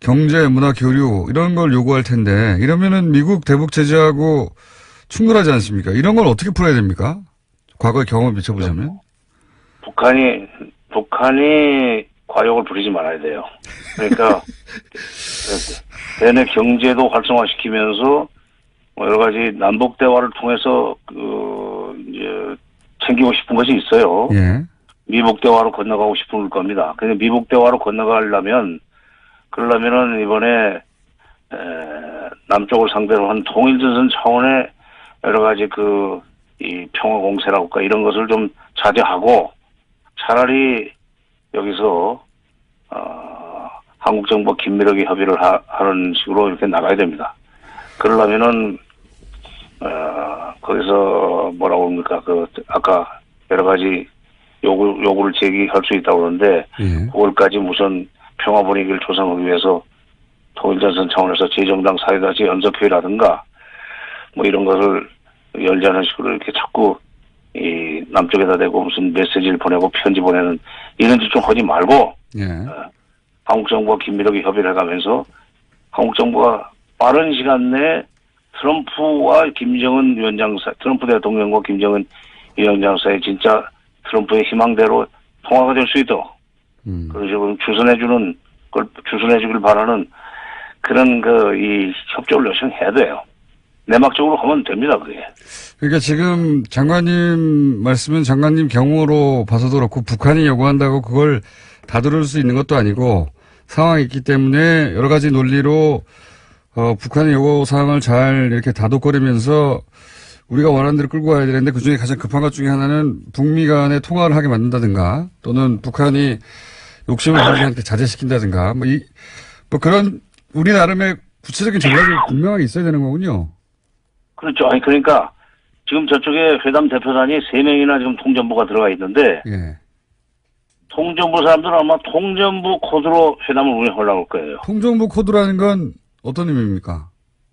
경제, 문화, 교류 이런 걸 요구할 텐데 이러면은 미국 대북 제재하고 충돌하지 않습니까? 이런 걸 어떻게 풀어야 됩니까? 과거의 경험을 비춰보자면. 북한이 과욕을 부리지 말아야 돼요. 그러니까 내내 경제도 활성화시키면서 뭐 여러 가지 남북 대화를 통해서 이제 챙기고 싶은 것이 있어요. 미북 대화로 건너가고 싶은 겁니다. 근데 미북 대화로 건너가려면은 이번에 남쪽을 상대로 한 통일전선 차원의 여러 가지 이 평화 공세라고 할까 이런 것을 좀 자제하고 차라리 여기서 한국 정부와 긴밀하게 협의를 하는 식으로 이렇게 나가야 됩니다. 그러려면은 거기서 뭐라고 합니까 아까 여러 가지 요구를 제기할 수 있다고 그러는데 9월까지 무슨 평화 분위기를 조성하기 위해서 통일전선 차원에서 재정당 사이다지 연석회의라든가 뭐 이런 것을 열자는 식으로 이렇게 자꾸 이 남쪽에다 대고 무슨 메시지를 보내고 편지 보내는 이런 짓 좀 하지 말고 한국 정부와 긴밀하게 협의를 해가면서 한국 정부가 빠른 시간 내에 트럼프와 김정은 위원장 사이, 트럼프 대통령과 김정은 위원장 사이 진짜 트럼프의 희망대로 통화가 될 수 있도록 그런 식으로 주선해주길 바라는 그런 이 협조를 요청해야 돼요. 내막적으로 하면 됩니다, 그게. 그러니까 지금 장관님 말씀은 장관님 경우로 봐서도 그렇고 북한이 요구한다고 그걸 다 들을 수 있는 것도 아니고 상황이 있기 때문에 여러 가지 논리로 북한의 요구사항을 잘 이렇게 다독거리면서 우리가 원하는 대로 끌고 가야 되는데 그중에 가장 급한 것 중에 하나는 북미 간의 통화를 하게 만든다든가 또는 북한이 욕심을 자기한테 자제시킨다든가 뭐 그런 우리 나름의 구체적인 전략이 분명하게 있어야 되는 거군요. 그렇죠. 아니 그러니까 지금 저쪽에 회담 대표단이 3명이나 지금 통전부가 들어가 있는데 예. 통전부 사람들은 아마 통전부 코드로 회담을 운영하려고 할 거예요. 통정부 코드라는 건 어떤 의미입니까?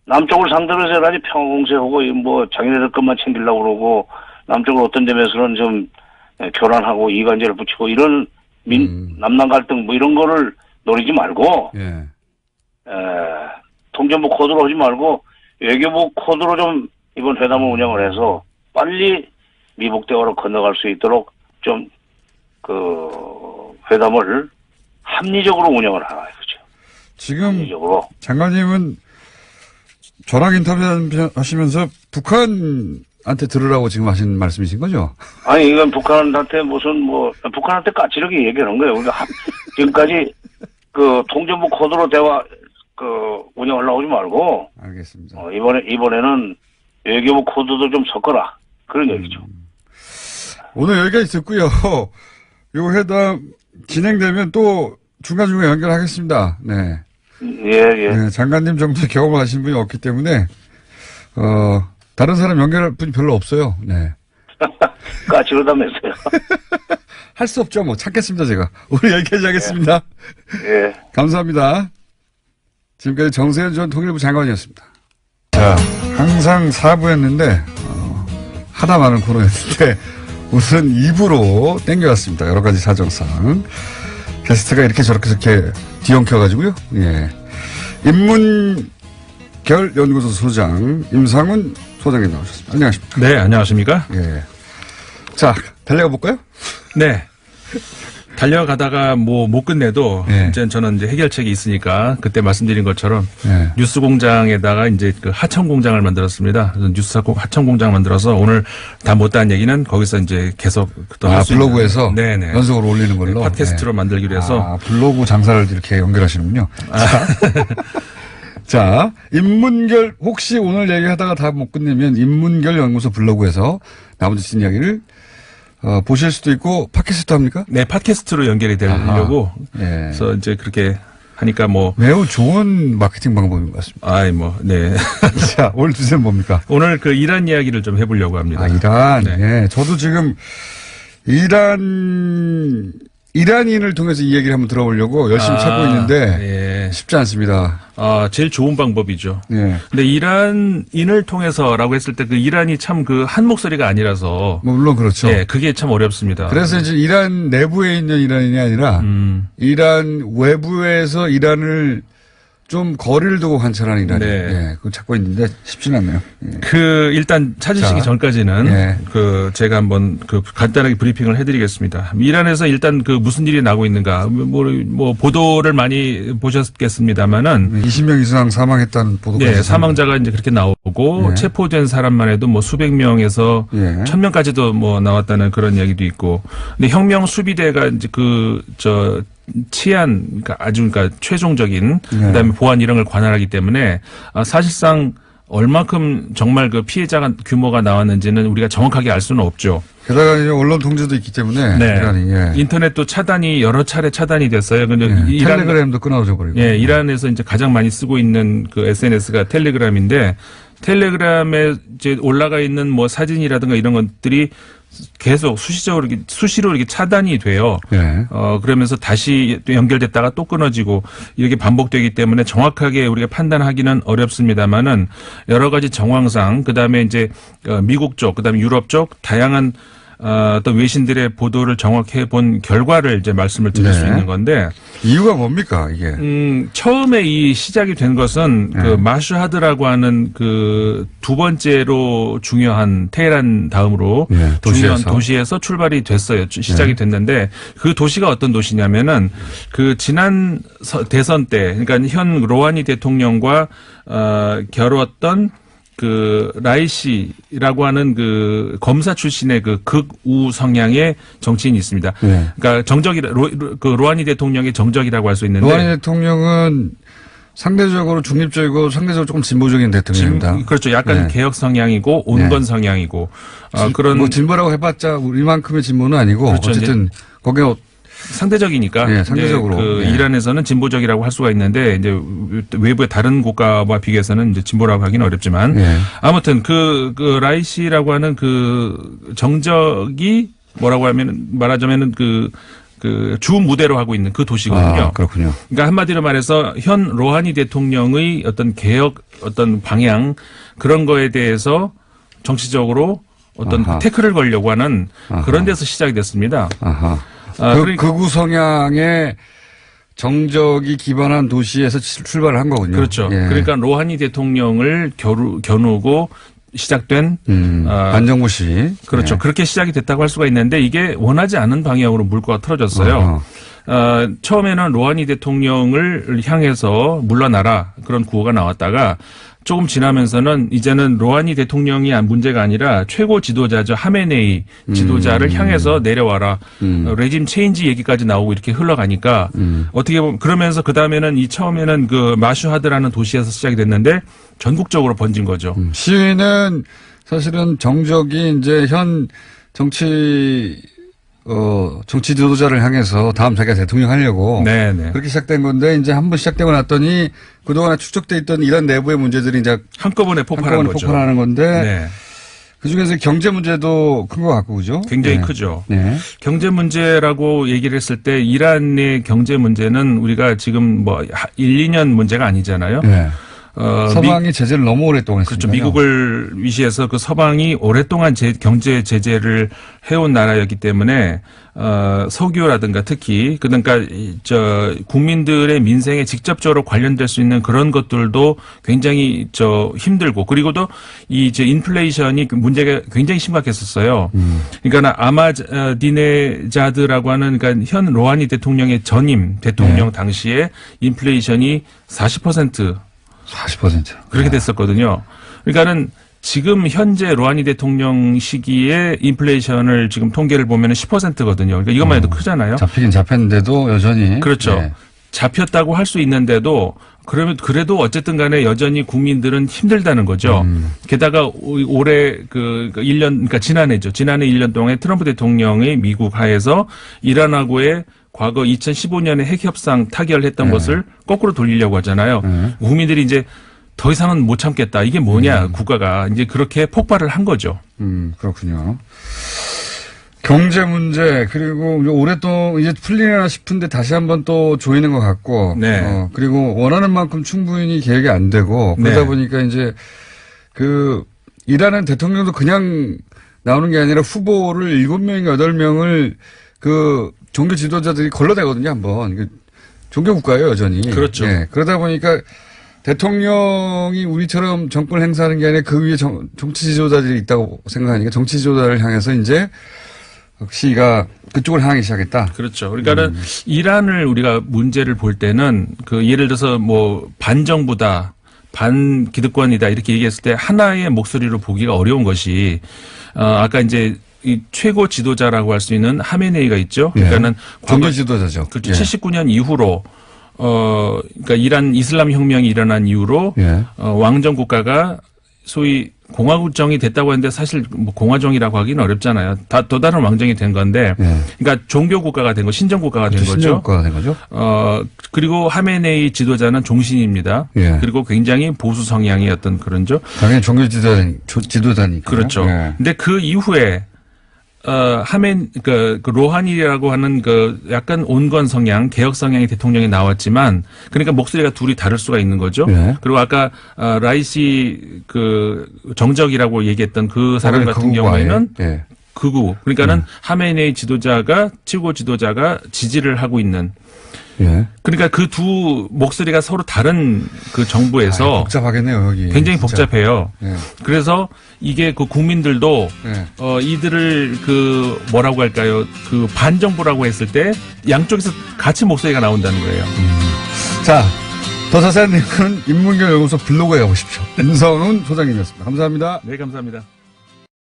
남쪽을 상대로 해서 아주 평화공세하고 뭐 자기네들 것만 챙기려고 그러고 남쪽을 어떤 점에서는 좀 교란하고 이간질을 붙이고 이런 남남 갈등 뭐 이런 거를 노리지 말고 예. 통전부 코드로 하지 말고 외교부 코드로 좀 이번 회담을 운영을 해서 빨리 미북 대화로 건너갈 수 있도록 좀 그 회담을 합리적으로 운영을 하라 이거죠. 지금 합리적으로. 장관님은 저랑 인터뷰 하시면서 북한한테 들으라고 지금 하신 말씀이신 거죠? 아니 이건 북한한테 북한한테 까칠하게 얘기하는 거예요. 우리가 지금까지 그 통전부 코드로 대화 운영하려고 하지 말고 알겠습니다. 이번에는 외교부 코드도 좀 섞어라 그런 얘기죠. 오늘 여기까지 듣고요. 요 회담 진행되면 또 중간중간 연결하겠습니다. 네. 예. 네, 장관님 정도의 경험을 하신 분이 없기 때문에 다른 사람 연결할 분이 별로 없어요. 네. 까칠하다면서요. 할 수 없죠. 뭐 찾겠습니다. 제가. 오늘 여기까지 하겠습니다. 예. 감사합니다. 지금까지 정세현 전 통일부 장관이었습니다. 자, 항상 4부였는데 하다 많은 코너였는데 우선 2부로 땡겨왔습니다. 여러 가지 사정상. 게스트가 이렇게 저렇게 뒤엉켜가지고요. 예. 인문결 연구소 소장 임상훈 소장님 나오셨습니다. 안녕하십니까? 네, 안녕하십니까? 예. 자, 달려가 볼까요? 네. 달려가다가 못 끝내도 네. 이제 저는 이제 해결책이 있으니까 그때 말씀드린 것처럼 네. 뉴스 공장에다가 이제 그 하청 공장을 만들었습니다. 그래서 뉴스 하청 공장 만들어서 오늘 다 못다한 얘기는 거기서 이제 계속 또 할 수 블로그에서 네네. 연속으로 올리는 걸로 팟캐스트로 만들기로 해서 블로그 장사를 이렇게 연결하시는군요. 자, 인문결 혹시 오늘 얘기하다가 다 못 끝내면 인문결 연구소 블로그에서 나머지 이야기를 보실 수도 있고 팟캐스트 합니까? 네, 팟캐스트로 연결이 되려고 예. 그래서 이제 그렇게 하니까 매우 좋은 마케팅 방법인 것 같습니다. 네. 자, 오늘 주제는 뭡니까? 오늘 그 이란 이야기를 좀 해보려고 합니다. 이란. 네. 예. 저도 지금 이란인을 통해서 이 얘기를 한번 들어보려고 열심히 찾고 있는데 예. 쉽지 않습니다. 제일 좋은 방법이죠. 예. 근데 이란인을 통해서라고 했을 때 그 이란이 참 그 한 목소리가 아니라서. 물론 그렇죠. 예, 그게 참 어렵습니다. 그래서 이제 이란 내부에 있는 이란인이 아니라 이란 외부에서 이란을 좀 거리를 두고 관찰하는 이란인. 네. 예, 그거 찾고 있는데 쉽지는 않네요. 예. 일단 찾으시기 전까지는 예. 제가 한번 간단하게 브리핑을 해드리겠습니다. 이란에서 일단 무슨 일이 나고 있는가, 보도를 많이 보셨겠습니다만은. 20명 이상 사망했다는 보도가 네, 사망자가 이제 그렇게 나오고, 예. 체포된 사람만 해도 수백 명에서 예. 1000명까지도 나왔다는 그런 이야기도 있고. 근데 혁명 수비대가 이제 치안, 그러니까 최종적인, 그다음에 보안 이런 걸 관할하기 때문에, 사실상 얼마큼 정말 피해자가 규모가 나왔는지는 우리가 정확하게 알 수는 없죠. 게다가 이제 언론 통제도 있기 때문에. 네. 이란이, 예. 인터넷도 여러 차례 차단이 됐어요. 근데 텔레그램도 끊어져 버리고. 예, 이란에서 이제 가장 많이 쓰고 있는 SNS가 텔레그램인데, 텔레그램에 이제 올라가 있는 사진이라든가 이런 것들이 계속 수시로 이렇게 차단이 돼요. 예. 그러면서 다시 또 연결됐다가 또 끊어지고 이렇게 반복되기 때문에 정확하게 우리가 판단하기는 어렵습니다만은 여러 가지 정황상 그다음에 이제 미국 쪽 그다음에 유럽 쪽 다양한 어떤 외신들의 보도를 정확히 본 결과를 이제 말씀을 드릴 수 있는 건데 이유가 뭡니까 이게? 처음에 이 시작이 된 것은 마슈하드라고 하는 두 번째로 중요한 테헤란 다음으로 중요한 도시에서 출발이 됐어요. 시작이 됐는데 그 도시가 어떤 도시냐면은 지난 대선 때 그러니까 현 로하니 대통령과 겨루었던 라이시라고 하는 검사 출신의 극우 성향의 정치인이 있습니다. 네. 그러니까 로하니 대통령의 정적이라고 할 수 있는데. 로하니 대통령은 상대적으로 중립적이고 상대적으로 조금 진보적인 대통령입니다. 그렇죠. 약간 개혁 성향이고 온건 성향이고. 그런. 진보라고 해봤자 우리만큼의 진보는 아니고. 그렇죠. 어쨌든 거기에 상대적이니까. 예, 상대적으로. 예. 이란에서는 진보적이라고 할 수가 있는데 이제 외부의 다른 국가와 비교해서는 이제 진보라고 하기는 어렵지만 예. 아무튼 그 라이시라고 하는 그 정적이 뭐라고 말하자면은 그 주 무대로 하고 있는 그 도시거든요. 그렇군요. 그러니까 한마디로 말해서 현 로하니 대통령의 어떤 개혁, 어떤 방향 그런 거에 대해서 정치적으로 어떤 태클을 걸려고 하는 그런 데서 시작이 됐습니다. 극우 성향의 정적이 기반한 도시에서 출발을 한 거군요. 그렇죠. 예. 그러니까 로하니 대통령을 겨누고 시작된 반정부 시 그렇죠. 예. 그렇게 시작이 됐다고 할 수가 있는데 이게 원하지 않은 방향으로 물꼬가 틀어졌어요. 처음에는 로하니 대통령을 향해서 물러나라 그런 구호가 나왔다가 조금 지나면서는 이제는 로하니 대통령이 문제가 아니라 최고 지도자죠. 하메네이 지도자를 향해서 내려와라. 레짐 체인지 얘기까지 나오고 이렇게 흘러가니까 어떻게 보면 그러면서 그다음에는 처음에는 그 마슈하드라는 도시에서 시작이 됐는데 전국적으로 번진 거죠. 시위는 사실은 정적이 이제 현 정치 지도자를 향해서 다음 자기가 대통령 하려고 네네. 그렇게 시작된 건데 이제 한번 시작되고 났더니 그동안에 축적돼 있던 이란 내부의 문제들이 이제 한꺼번에 폭발하는 건데 네. 그중에서 경제 문제도 큰 것 같고 그죠? 굉장히 네. 크죠. 네. 경제 문제라고 얘기를 했을 때 이란의 경제 문제는 우리가 지금 뭐 1, 2년 문제가 아니잖아요. 네. 서방이 제재를 너무 오랫동안 했습니다. 그렇죠. 미국을 위시해서 그 서방이 오랫동안 경제 제재를 해온 나라였기 때문에 석유라든가 특히 그러니까 국민들의 민생에 직접적으로 관련될 수 있는 그런 것들도 굉장히 힘들고 그리고도 인플레이션이 문제가 굉장히 심각했었어요. 그러니까 아마디네자드라고 하는 그러니까 현 로하니 대통령의 전임 대통령 당시에 인플레이션이 40% 그렇게 됐었거든요. 그러니까는 지금 현재 로하니 대통령 시기에 인플레이션을 지금 통계를 보면은 10%거든요. 그러니까 이것만 해도 크잖아요. 잡히긴 잡혔는데도 여전히. 그렇죠. 네. 잡혔다고 할 수 있는데도 그래도 어쨌든 간에 여전히 국민들은 힘들다는 거죠. 게다가 올해 그러니까 지난해죠. 지난해 1년 동안에 트럼프 대통령의 미국 하에서 이란하고의 과거 2015년에 핵협상 타결했던 것을 거꾸로 돌리려고 하잖아요. 국민들이 이제 더 이상은 못 참겠다. 이게 뭐냐, 국가가. 이제 그렇게 폭발을 한 거죠. 그렇군요. 경제 문제, 그리고 오랫동안 이제 풀리나 싶은데 다시 한번 또 조이는 것 같고. 네. 그리고 원하는 만큼 충분히 계획이 안 되고. 그러다 네. 보니까 이제 이란은 대통령도 그냥 나오는 게 아니라 후보를 7명인가 8명을 종교 지도자들이 걸러내거든요, 한번. 종교 국가예요, 여전히. 그렇죠. 네. 그러다 보니까 대통령이 우리처럼 정권을 행사하는 게 아니라 그 위에 정치 지도자들이 있다고 생각하니까 정치 지도자를 향해서 이제 시위가 그쪽을 향하기 시작했다. 그렇죠. 그러니까는 이란을 우리가 문제를 볼 때는 예를 들어서 뭐 반정부다, 반기득권이다 이렇게 얘기했을 때 하나의 목소리로 보기가 어려운 것이 아까 이제 이 최고 지도자라고 할 수 있는 하메네이가 있죠. 그러니까는 종교 지도자죠. 그렇죠. 79년 이후로 그러니까 이란 이슬람 혁명이 일어난 이후로 왕정 국가가 소위 공화국정이 됐다고 하는데 사실 뭐 공화정이라고 하기는 어렵잖아요. 또 다른 왕정이 된 건데, 그러니까 종교 국가가 된 거, 신정 국가가 된 거죠. 신정 국가가 된 거죠. 그리고 하메네이 지도자는 종신입니다. 그리고 굉장히 보수 성향의 어떤 그런죠. 당연히 종교 지도자니까. 그렇죠. 근데 그 이후에 로하니라고 하는 약간 온건 성향, 개혁 성향의 대통령이 나왔지만, 그러니까 목소리가 둘이 다를 수가 있는 거죠. 그리고 아까, 라이시 정적이라고 얘기했던 그 사람 같은 경우에는 극우. 그러니까는 하메네이 최고 지도자가 지지를 하고 있는. 그러니까 그 두 목소리가 서로 다른 정부에서 복잡하겠네요, 여기. 굉장히 진짜. 복잡해요. 그래서 이게 국민들도 이들을 뭐라고 할까요? 반정부라고 했을 때 양쪽에서 같이 목소리가 나온다는 거예요. 자, 더 자세한 내용은 인문경연구소 블로그에 가보십시오. 임성훈 소장님이었습니다. 감사합니다. 네, 감사합니다.